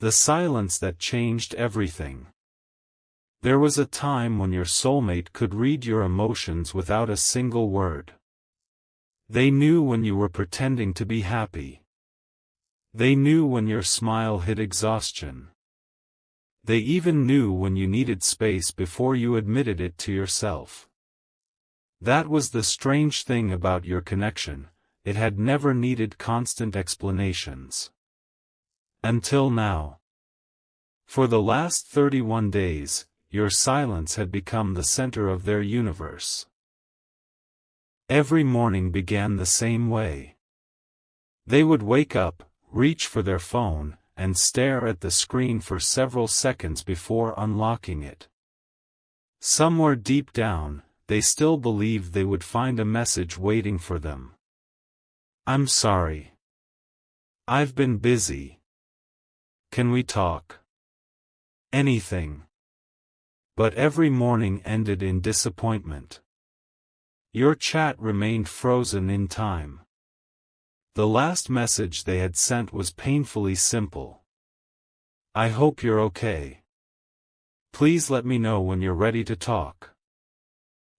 The silence that changed everything. There was a time when your soulmate could read your emotions without a single word. They knew when you were pretending to be happy. They knew when your smile hid exhaustion. They even knew when you needed space before you admitted it to yourself. That was the strange thing about your connection, it had never needed constant explanations. Until now. For the last 31 days, your silence had become the center of their universe. Every morning began the same way. They would wake up, reach for their phone, and stare at the screen for several seconds before unlocking it. Somewhere deep down, they still believed they would find a message waiting for them. "I'm sorry. I've been busy. Can we talk?" Anything. But every morning ended in disappointment. Your chat remained frozen in time. The last message they had sent was painfully simple. "I hope you're okay. Please let me know when you're ready to talk."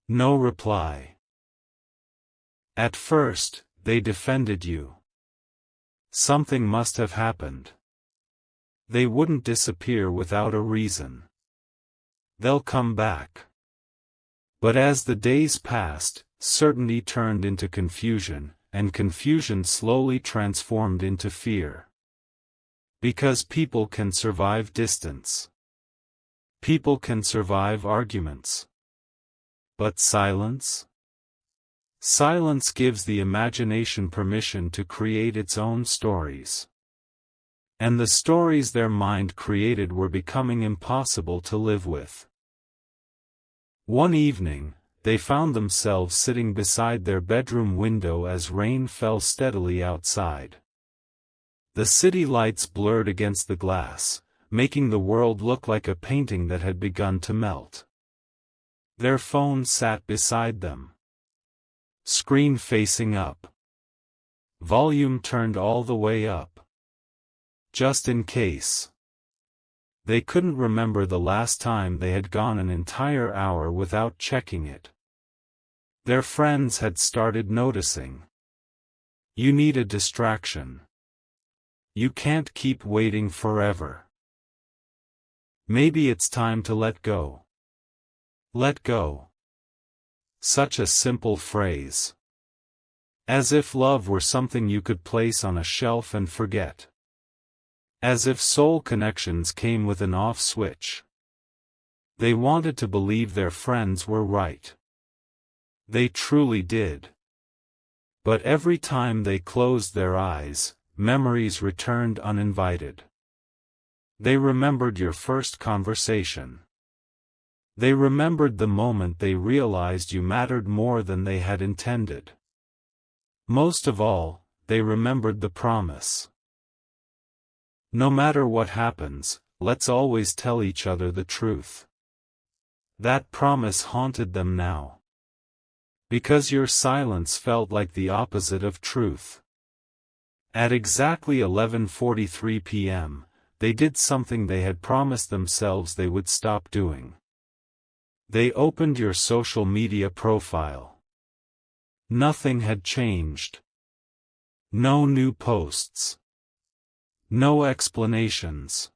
No reply. At first, they defended you. Something must have happened. They wouldn't disappear without a reason. They'll come back. But as the days passed, certainty turned into confusion, and confusion slowly transformed into fear. Because people can survive distance. People can survive arguments. But silence? Silence gives the imagination permission to create its own stories. And the stories their mind created were becoming impossible to live with. One evening, they found themselves sitting beside their bedroom window as rain fell steadily outside. The city lights blurred against the glass, making the world look like a painting that had begun to melt. Their phone sat beside them. Screen facing up. Volume turned all the way up. Just in case. They couldn't remember the last time they had gone an entire hour without checking it. Their friends had started noticing. You need a distraction. You can't keep waiting forever. Maybe it's time to let go. Let go. Such a simple phrase. As if love were something you could place on a shelf and forget. As if soul connections came with an off switch. They wanted to believe their friends were right. They truly did. But every time they closed their eyes, memories returned uninvited. They remembered your first conversation. They remembered the moment they realized you mattered more than they had intended. Most of all, they remembered the promise. No matter what happens, let's always tell each other the truth. That promise haunted them now. Because your silence felt like the opposite of truth. At exactly 11:43 p.m., they did something they had promised themselves they would stop doing. They opened your social media profile. Nothing had changed. No new posts. No explanations.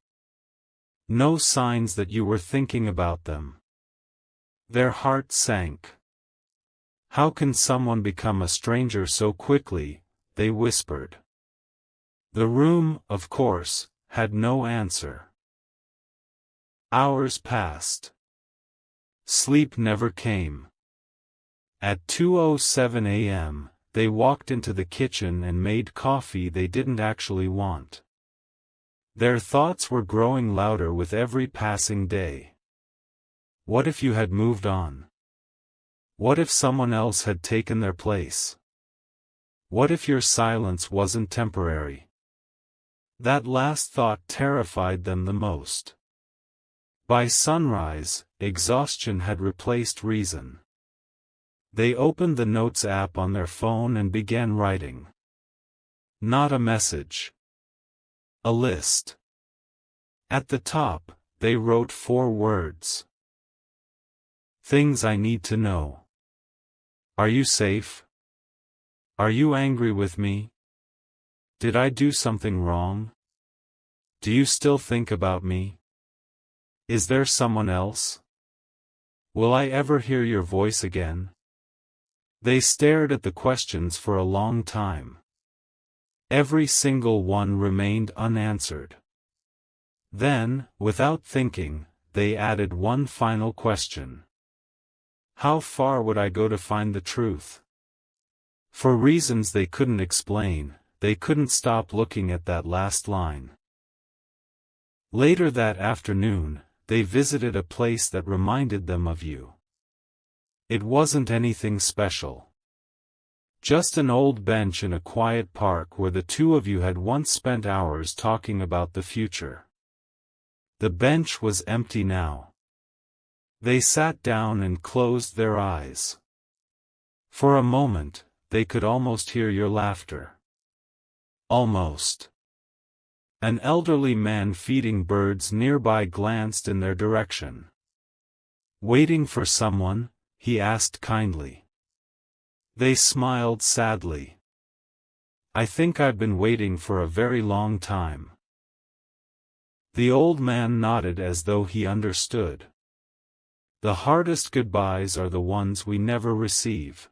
No signs that you were thinking about them. Their heart sank. How can someone become a stranger so quickly? They whispered. The room, of course, had no answer. Hours passed. Sleep never came. At 2:07 a.m., they walked into the kitchen and made coffee they didn't actually want. Their thoughts were growing louder with every passing day. What if you had moved on? What if someone else had taken their place? What if your silence wasn't temporary? That last thought terrified them the most. By sunrise, exhaustion had replaced reason. They opened the Notes app on their phone and began writing. Not a message. A list. At the top, they wrote 4 words. Things I need to know. Are you safe? Are you angry with me? Did I do something wrong? Do you still think about me? Is there someone else? Will I ever hear your voice again? They stared at the questions for a long time. Every single one remained unanswered. Then, without thinking, they added one final question. How far would I go to find the truth? For reasons they couldn't explain, they couldn't stop looking at that last line. Later that afternoon, they visited a place that reminded them of you. It wasn't anything special. Just an old bench in a quiet park where the two of you had once spent hours talking about the future. The bench was empty now. They sat down and closed their eyes. For a moment, they could almost hear your laughter. Almost. An elderly man feeding birds nearby glanced in their direction. Waiting for someone? He asked kindly. They smiled sadly. I think I've been waiting for a very long time. The old man nodded as though he understood. The hardest goodbyes are the ones we never receive.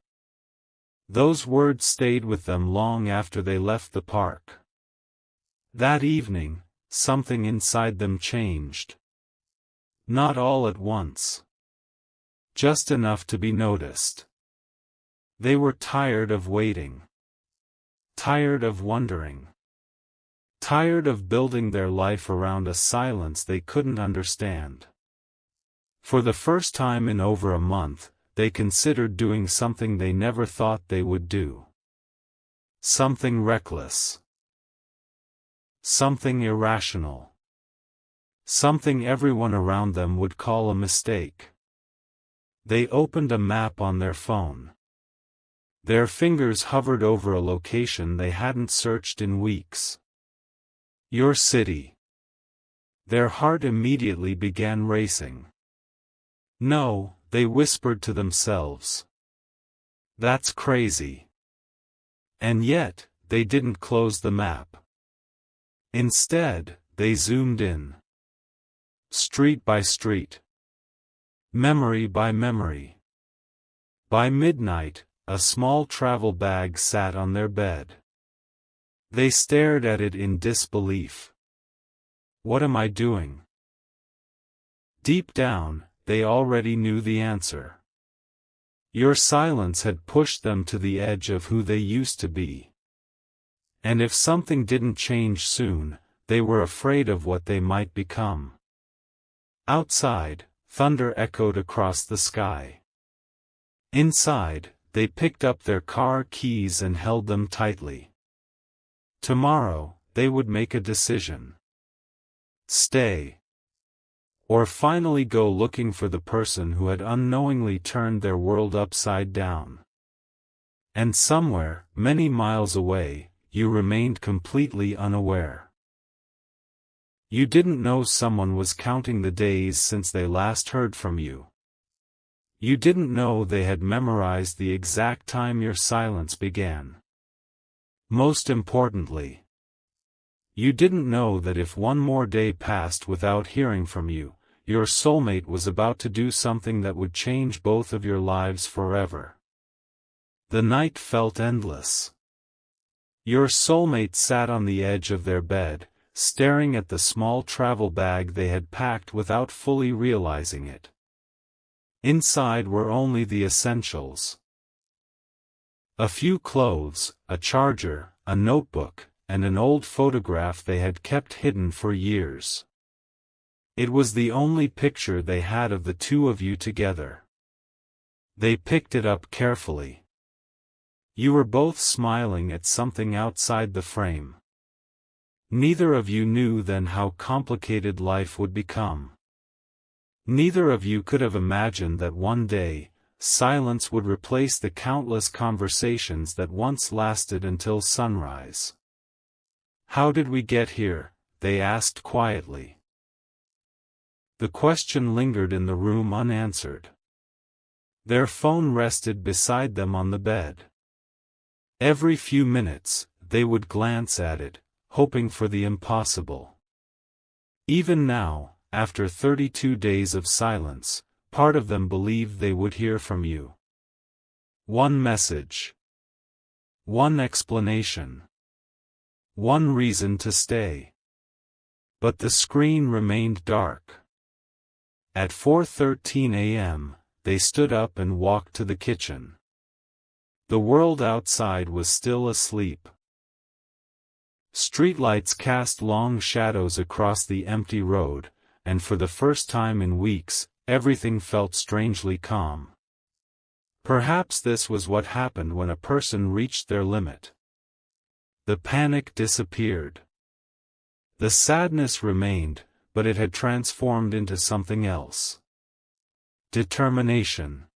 Those words stayed with them long after they left the park. That evening, something inside them changed. Not all at once. Just enough to be noticed. They were tired of waiting. Tired of wondering. Tired of building their life around a silence they couldn't understand. For the first time in over a month, they considered doing something they never thought they would do. Something reckless. Something irrational. Something everyone around them would call a mistake. They opened a map on their phone. Their fingers hovered over a location they hadn't searched in weeks. Your city. Their heart immediately began racing. No, they whispered to themselves. That's crazy. And yet, they didn't close the map. Instead, they zoomed in. Street by street. Memory by memory. By midnight, a small travel bag sat on their bed. They stared at it in disbelief. What am I doing? Deep down, they already knew the answer. Your silence had pushed them to the edge of who they used to be. And if something didn't change soon, they were afraid of what they might become. Outside, thunder echoed across the sky. Inside, they picked up their car keys and held them tightly. Tomorrow, they would make a decision. Stay. Or finally go looking for the person who had unknowingly turned their world upside down. And somewhere, many miles away, you remained completely unaware. You didn't know someone was counting the days since they last heard from you. You didn't know they had memorized the exact time your silence began. Most importantly, you didn't know that if one more day passed without hearing from you, your soulmate was about to do something that would change both of your lives forever. The night felt endless. Your soulmate sat on the edge of their bed, staring at the small travel bag they had packed without fully realizing it. Inside were only the essentials. A few clothes, a charger, a notebook, and an old photograph they had kept hidden for years. It was the only picture they had of the two of you together. They picked it up carefully. You were both smiling at something outside the frame. Neither of you knew then how complicated life would become. Neither of you could have imagined that one day, silence would replace the countless conversations that once lasted until sunrise. How did we get here? They asked quietly. The question lingered in the room unanswered. Their phone rested beside them on the bed. Every few minutes, they would glance at it, hoping for the impossible. Even now, after 32 days of silence, part of them believed they would hear from you. One message. One explanation. One reason to stay. But the screen remained dark. At 4:13 a.m., they stood up and walked to the kitchen. The world outside was still asleep. Streetlights cast long shadows across the empty road, and for the first time in weeks, everything felt strangely calm. Perhaps this was what happened when a person reached their limit. The panic disappeared. The sadness remained, but it had transformed into something else. Determination.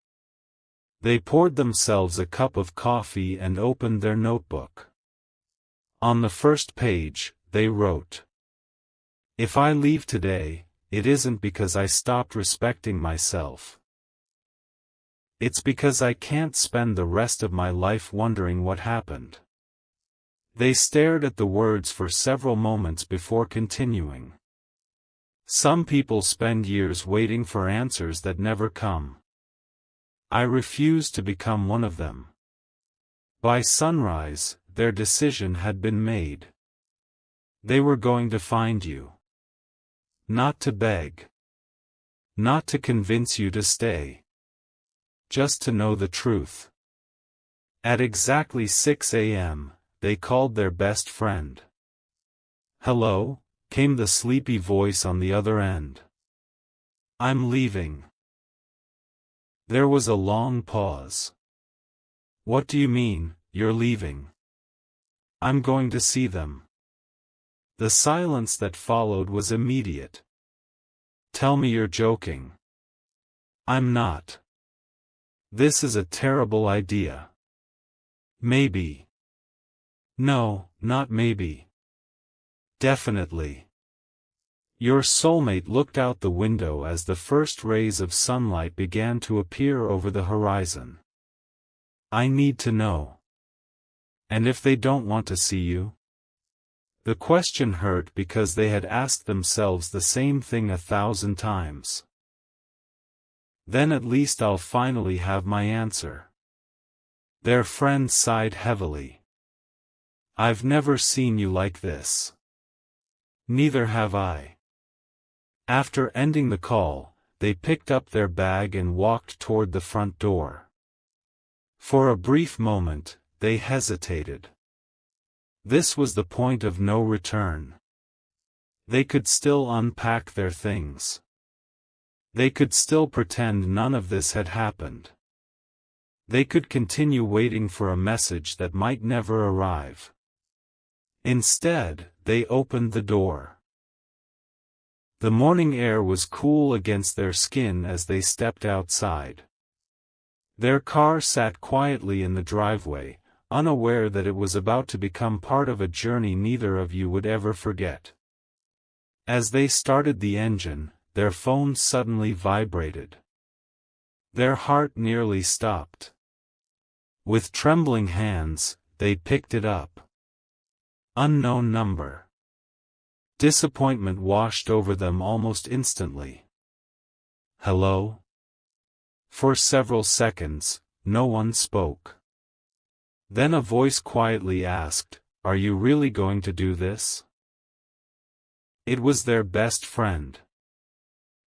They poured themselves a cup of coffee and opened their notebook. On the first page, they wrote, "If I leave today, it isn't because I stopped respecting myself. It's because I can't spend the rest of my life wondering what happened." They stared at the words for several moments before continuing. Some people spend years waiting for answers that never come. I refuse to become one of them. By sunrise, their decision had been made. They were going to find you. Not to beg. Not to convince you to stay. Just to know the truth. At exactly 6 a.m., they called their best friend. "Hello?" came the sleepy voice on the other end. "I'm leaving." There was a long pause. "What do you mean, you're leaving?" "I'm going to see them." The silence that followed was immediate. "Tell me you're joking." "I'm not. This is a terrible idea." "Maybe." "No, not maybe. Definitely." Your soulmate looked out the window as the first rays of sunlight began to appear over the horizon. "I need to know. And if they don't want to see you?" The question hurt because they had asked themselves the same thing 1,000 times. "Then at least I'll finally have my answer." Their friend sighed heavily. "I've never seen you like this." "Neither have I." After ending the call, they picked up their bag and walked toward the front door. For a brief moment, they hesitated. This was the point of no return. They could still unpack their things. They could still pretend none of this had happened. They could continue waiting for a message that might never arrive. Instead, they opened the door. The morning air was cool against their skin as they stepped outside. Their car sat quietly in the driveway, unaware that it was about to become part of a journey neither of you would ever forget. As they started the engine, their phones suddenly vibrated. Their heart nearly stopped. With trembling hands, they picked it up. Unknown number. Disappointment washed over them almost instantly. "Hello?" For several seconds, no one spoke. Then a voice quietly asked, "Are you really going to do this?" It was their best friend.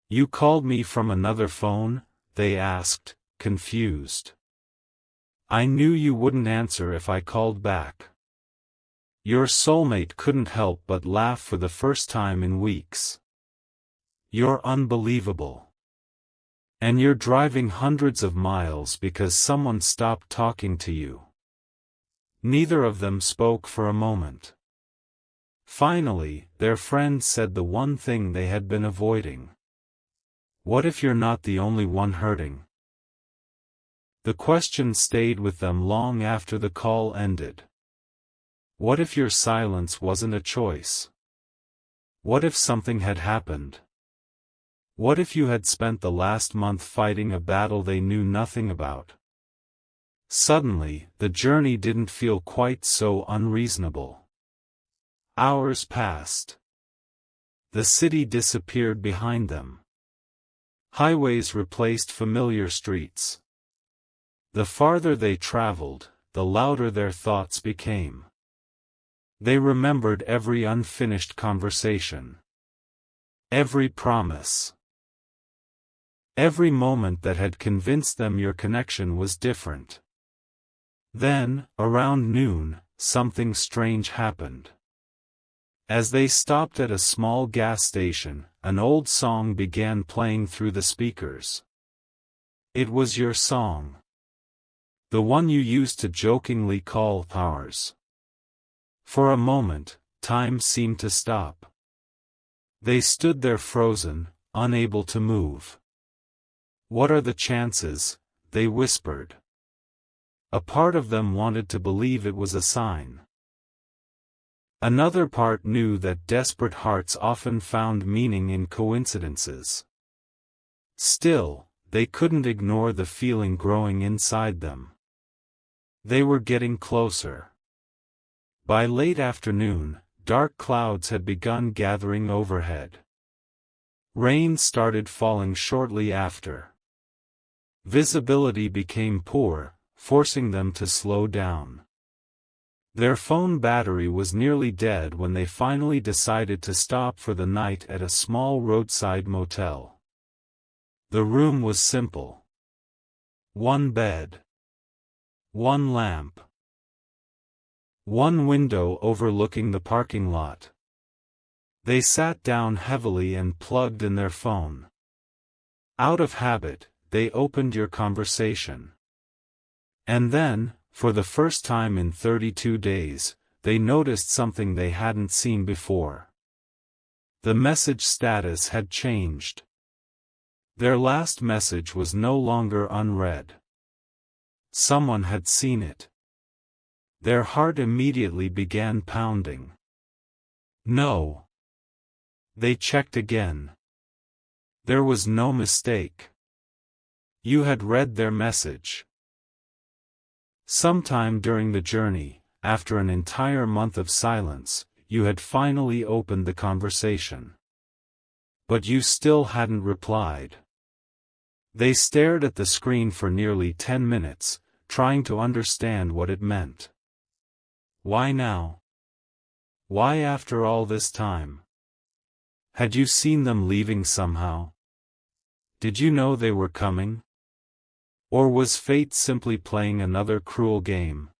"You called me from another phone?" they asked, confused. "I knew you wouldn't answer if I called back." Your soulmate couldn't help but laugh for the first time in weeks. "You're unbelievable. And you're driving hundreds of miles because someone stopped talking to you." Neither of them spoke for a moment. Finally, their friend said the one thing they had been avoiding. "What if you're not the only one hurting?" The question stayed with them long after the call ended. What if your silence wasn't a choice? What if something had happened? What if you had spent the last month fighting a battle they knew nothing about? Suddenly, the journey didn't feel quite so unreasonable. Hours passed. The city disappeared behind them. Highways replaced familiar streets. The farther they traveled, the louder their thoughts became. They remembered every unfinished conversation. Every promise. Every moment that had convinced them your connection was different. Then, around noon, something strange happened. As they stopped at a small gas station, an old song began playing through the speakers. It was your song. The one you used to jokingly call ours. For a moment, time seemed to stop. They stood there frozen, unable to move. "What are the chances?" they whispered. A part of them wanted to believe it was a sign. Another part knew that desperate hearts often found meaning in coincidences. Still, they couldn't ignore the feeling growing inside them. They were getting closer. By late afternoon, dark clouds had begun gathering overhead. Rain started falling shortly after. Visibility became poor, forcing them to slow down. Their phone battery was nearly dead when they finally decided to stop for the night at a small roadside motel. The room was simple. One bed. One lamp. One window overlooking the parking lot. They sat down heavily and plugged in their phone. Out of habit, they opened your conversation. And then, for the first time in 32 days, they noticed something they hadn't seen before. The message status had changed. Their last message was no longer unread. Someone had seen it. Their heart immediately began pounding. No. They checked again. There was no mistake. You had read their message. Sometime during the journey, after an entire month of silence, you had finally opened the conversation. But you still hadn't replied. They stared at the screen for nearly 10 minutes, trying to understand what it meant. Why now? Why after all this time? Had you seen them leaving somehow? Did you know they were coming? Or was fate simply playing another cruel game?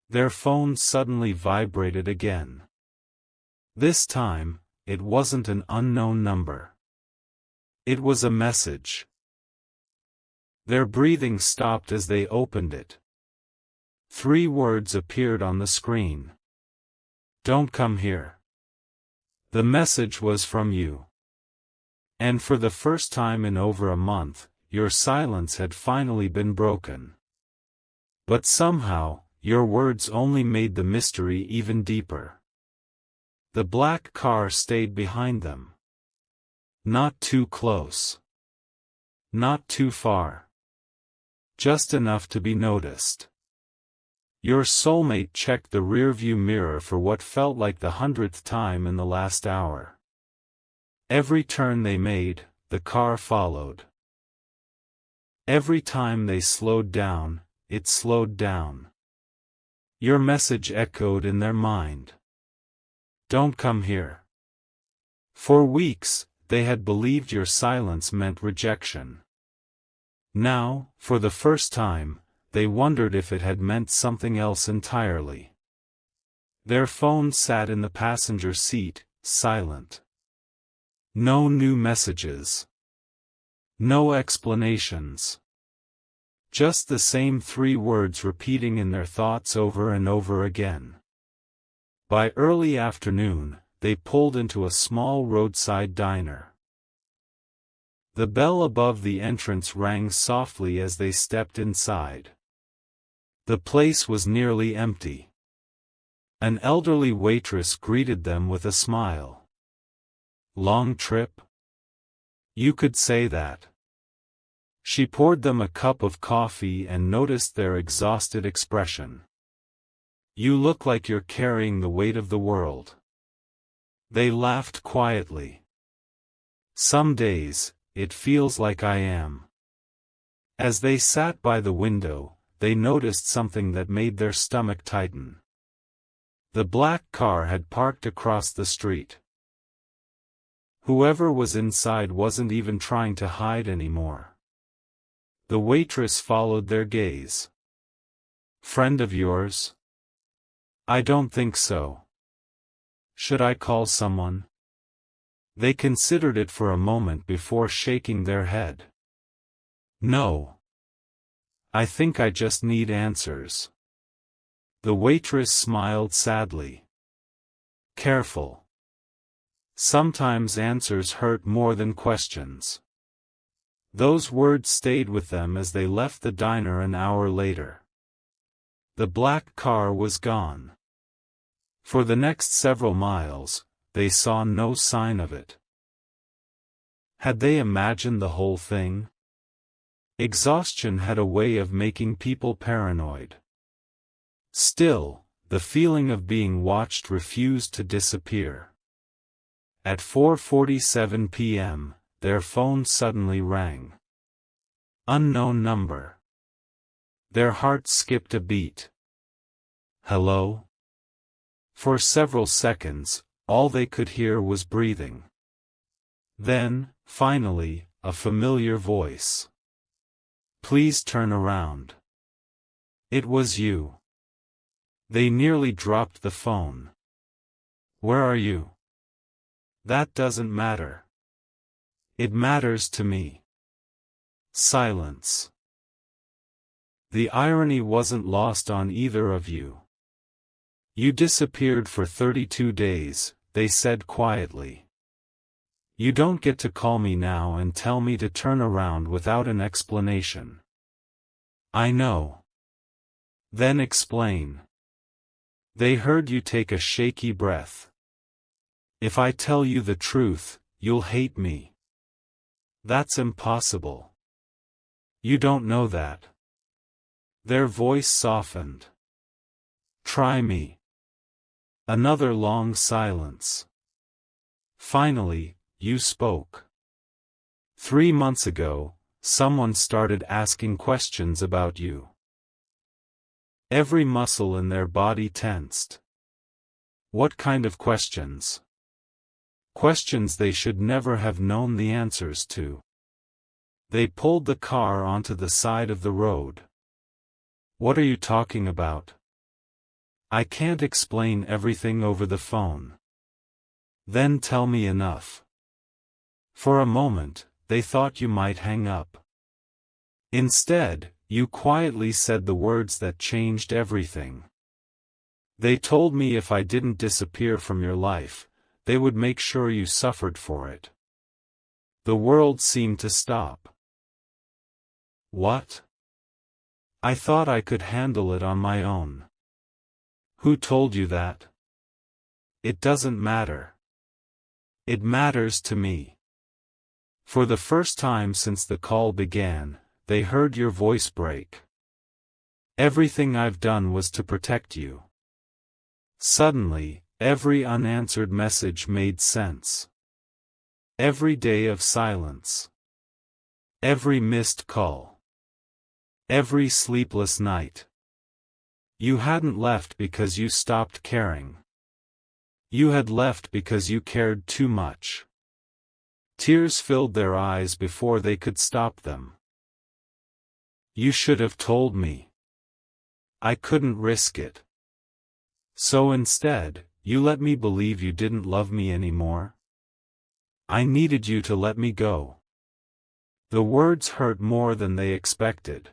Their phone suddenly vibrated again. This time, it wasn't an unknown number. It was a message. Their breathing stopped as they opened it. 3 words appeared on the screen. Don't come here. The message was from you. And for the first time in over a month, your silence had finally been broken. But somehow, your words only made the mystery even deeper. The black car stayed behind them. Not too close. Not too far. Just enough to be noticed. Your soulmate checked the rearview mirror for what felt like the 100th time in the last hour. Every turn they made, the car followed. Every time they slowed down, it slowed down. Your message echoed in their mind. Don't come here. For weeks, they had believed your silence meant rejection. Now, for the first time, they wondered if it had meant something else entirely. Their phone sat in the passenger seat, silent. No new messages. No explanations. Just the same 3 words repeating in their thoughts over and over again. By early afternoon, they pulled into a small roadside diner. The bell above the entrance rang softly as they stepped inside. The place was nearly empty. An elderly waitress greeted them with a smile. Long trip? You could say that. She poured them a cup of coffee and noticed their exhausted expression. You look like you're carrying the weight of the world. They laughed quietly. Some days, it feels like I am. As they sat by the window, they noticed something that made their stomach tighten. The black car had parked across the street. Whoever was inside wasn't even trying to hide anymore. The waitress followed their gaze. Friend of yours? I don't think so. Should I call someone? They considered it for a moment before shaking their head. No. I think I just need answers. The waitress smiled sadly. Careful. Sometimes answers hurt more than questions. Those words stayed with them as they left the diner an hour later. The black car was gone. For the next several miles, they saw no sign of it. Had they imagined the whole thing? Exhaustion had a way of making people paranoid. Still, the feeling of being watched refused to disappear. At 4:47 p.m., their phone suddenly rang. Unknown number. Their hearts skipped a beat. Hello? For several seconds, all they could hear was breathing. Then, finally, a familiar voice. Please turn around. It was you. They nearly dropped the phone. Where are you? That doesn't matter. It matters to me. Silence. The irony wasn't lost on either of you. You disappeared for 32 days, they said quietly. You don't get to call me now and tell me to turn around without an explanation. I know. Then explain. They heard you take a shaky breath. If I tell you the truth, you'll hate me. That's impossible. You don't know that. Their voice softened. Try me. Another long silence. Finally, you spoke. 3 months ago, someone started asking questions about you. Every muscle in their body tensed. What kind of questions? Questions they should never have known the answers to. They pulled the car onto the side of the road. What are you talking about? I can't explain everything over the phone. Then tell me enough. For a moment, they thought you might hang up. Instead, you quietly said the words that changed everything. They told me if I didn't disappear from your life, they would make sure you suffered for it. The world seemed to stop. What? I thought I could handle it on my own. Who told you that? It doesn't matter. It matters to me. For the first time since the call began, they heard your voice break. Everything I've done was to protect you. Suddenly, every unanswered message made sense. Every day of silence. Every missed call. Every sleepless night. You hadn't left because you stopped caring. You had left because you cared too much. Tears filled their eyes before they could stop them. You should have told me. I couldn't risk it. So instead, you let me believe you didn't love me anymore. I needed you to let me go. The words hurt more than they expected.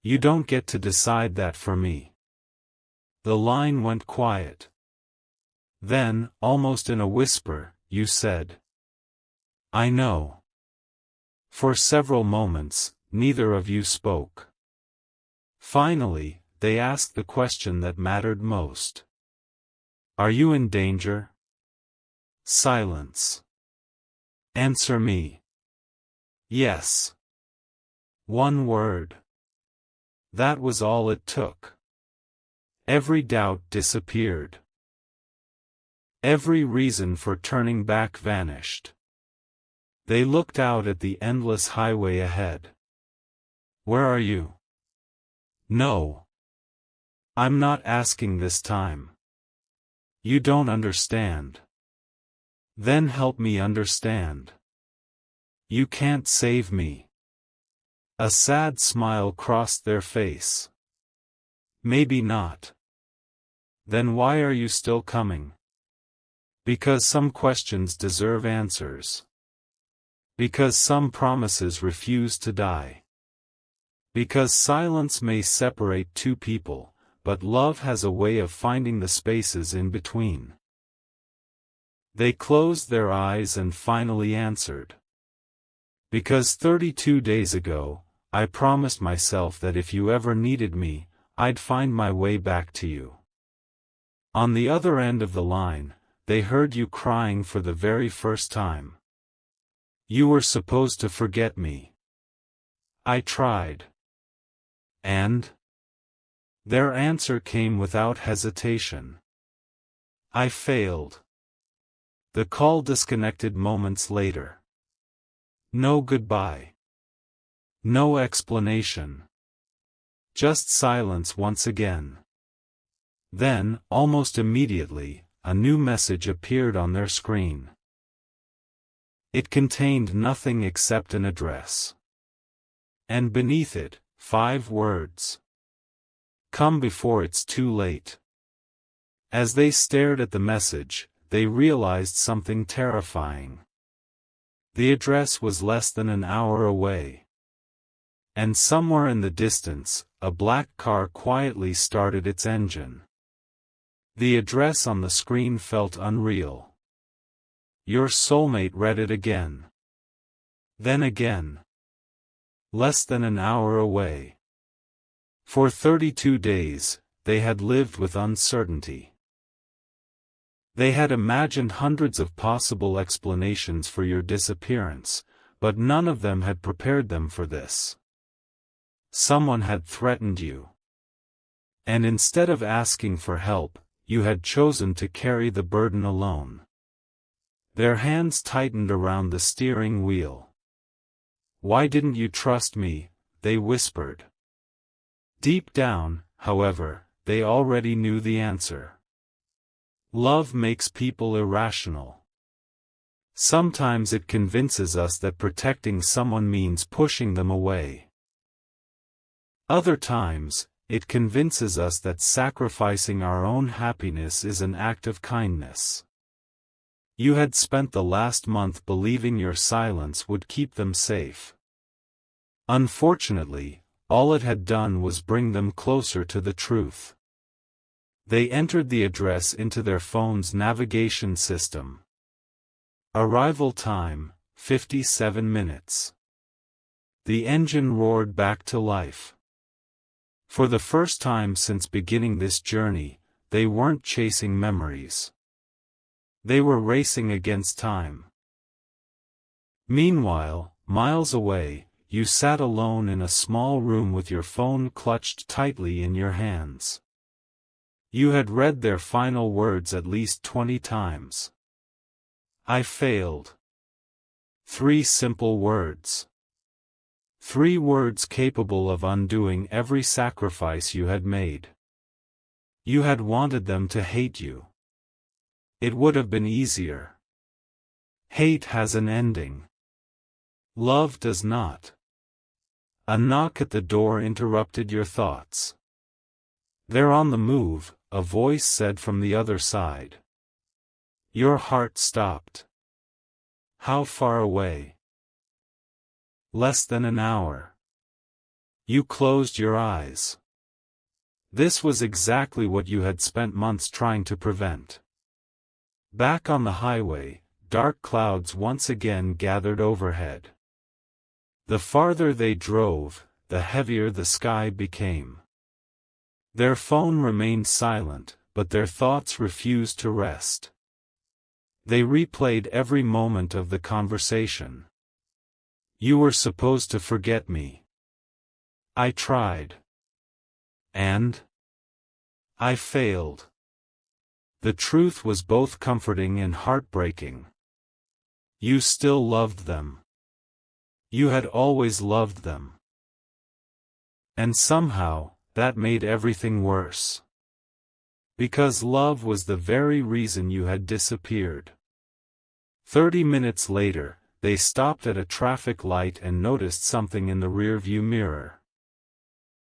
You don't get to decide that for me. The line went quiet. Then, almost in a whisper, you said, I know. For several moments, neither of you spoke. Finally, they asked the question that mattered most. Are you in danger? Silence. Answer me. Yes. One word. That was all it took. Every doubt disappeared. Every reason for turning back vanished. They looked out at the endless highway ahead. Where are you? No. I'm not asking this time. You don't understand. Then help me understand. You can't save me. A sad smile crossed their face. Maybe not. Then why are you still coming? Because some questions deserve answers. Because some promises refuse to die. Because silence may separate two people, but love has a way of finding the spaces in between. They closed their eyes and finally answered. Because 32 days ago, I promised myself that if you ever needed me, I'd find my way back to you. On the other end of the line, they heard you crying for the very first time. You were supposed to forget me. I tried. And? Their answer came without hesitation. I failed. The call disconnected moments later. No goodbye. No explanation. Just silence once again. Then, almost immediately, a new message appeared on their screen. It contained nothing except an address. And beneath it, 5 words. Come before it's too late. As they stared at the message, they realized something terrifying. The address was less than an hour away. And somewhere in the distance, a black car quietly started its engine. The address on the screen felt unreal. Your soulmate read it again. Then again. Less than an hour away. For 32 days, they had lived with uncertainty. They had imagined hundreds of possible explanations for your disappearance, but none of them had prepared them for this. Someone had threatened you. And instead of asking for help, you had chosen to carry the burden alone. Their hands tightened around the steering wheel. Why didn't you trust me? They whispered. Deep down, however, they already knew the answer. Love makes people irrational. Sometimes it convinces us that protecting someone means pushing them away. Other times, it convinces us that sacrificing our own happiness is an act of kindness. You had spent the last month believing your silence would keep them safe. Unfortunately, all it had done was bring them closer to the truth. They entered the address into their phone's navigation system. Arrival time, 57 minutes. The engine roared back to life. For the first time since beginning this journey, they weren't chasing memories. They were racing against time. Meanwhile, miles away, you sat alone in a small room with your phone clutched tightly in your hands. You had read their final words at least 20 times. I failed. 3 simple words. 3 words capable of undoing every sacrifice you had made. You had wanted them to hate you. It would have been easier. Hate has an ending. Love does not. A knock at the door interrupted your thoughts. They're on the move, a voice said from the other side. Your heart stopped. How far away? Less than an hour. You closed your eyes. This was exactly what you had spent months trying to prevent. Back on the highway, dark clouds once again gathered overhead. The farther they drove, the heavier the sky became. Their phone remained silent, but their thoughts refused to rest. They replayed every moment of the conversation. You were supposed to forget me. I tried. And I failed. The truth was both comforting and heartbreaking. You still loved them. You had always loved them. And somehow, that made everything worse. Because love was the very reason you had disappeared. 30 minutes later, they stopped at a traffic light and noticed something in the rearview mirror.